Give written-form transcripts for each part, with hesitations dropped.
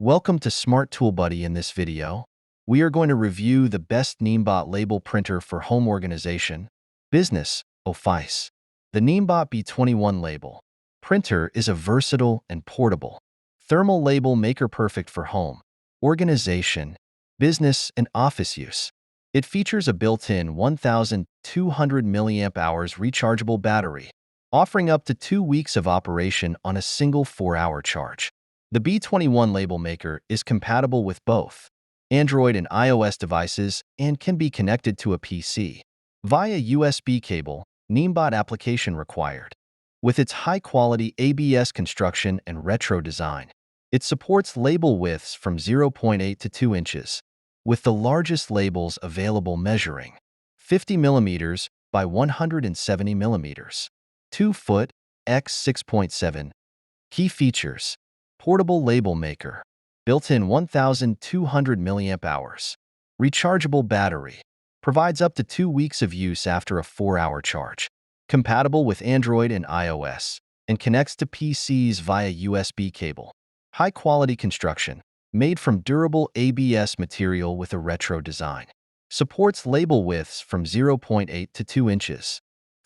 Welcome to Smart Tool Buddy. In this video, we are going to review the best NIIMBOT label printer for home organization, business, Ofice. The NIIMBOT B21 label printer is a versatile and portable thermal label maker perfect for home, organization, business, and office use. It features a built-in 1,200 mAh rechargeable battery, offering up to 2 weeks of operation on a single 4-hour charge. The B21 label maker is compatible with both Android and iOS devices and can be connected to a PC via USB cable. NIIMBOT application required. With its high-quality ABS construction and retro design, it supports label widths from 0.8 to 2 inches, with the largest labels available measuring 50 mm by 170 mm, 2 foot x 6.7. Key features: portable label maker, built-in 1,200 mAh, rechargeable battery, provides up to 2 weeks of use after a 4-hour charge, compatible with Android and iOS, and connects to PCs via USB cable. High-quality construction, made from durable ABS material with a retro design. Supports label widths from 0.8 to 2 inches.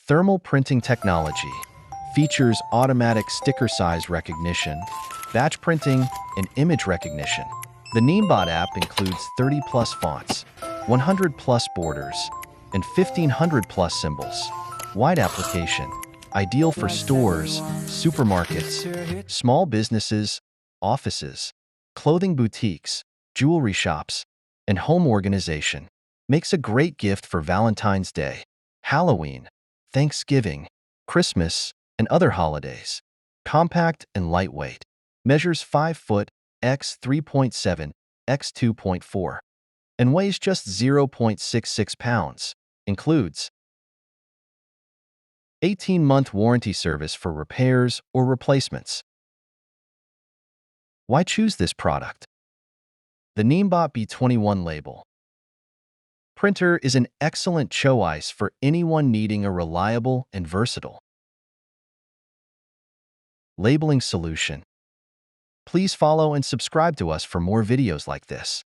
Thermal printing technology. Features automatic sticker size recognition, batch printing, and image recognition. The NIIMBOT app includes 30+ fonts, 100+ borders, and 1,500+ symbols. Wide application, ideal for stores, supermarkets, small businesses, offices, clothing boutiques, jewelry shops, and home organization. Makes a great gift for Valentine's Day, Halloween, Thanksgiving, Christmas, and other holidays. Compact and lightweight. Measures 5 foot x 3.7 x 2.4 and weighs just 0.66 pounds. Includes 18-month warranty service for repairs or replacements. Why choose this product? The NIIMBOT B21 label printer is an excellent choice for anyone needing a reliable and versatile labeling solution. Please follow and subscribe to us for more videos like this.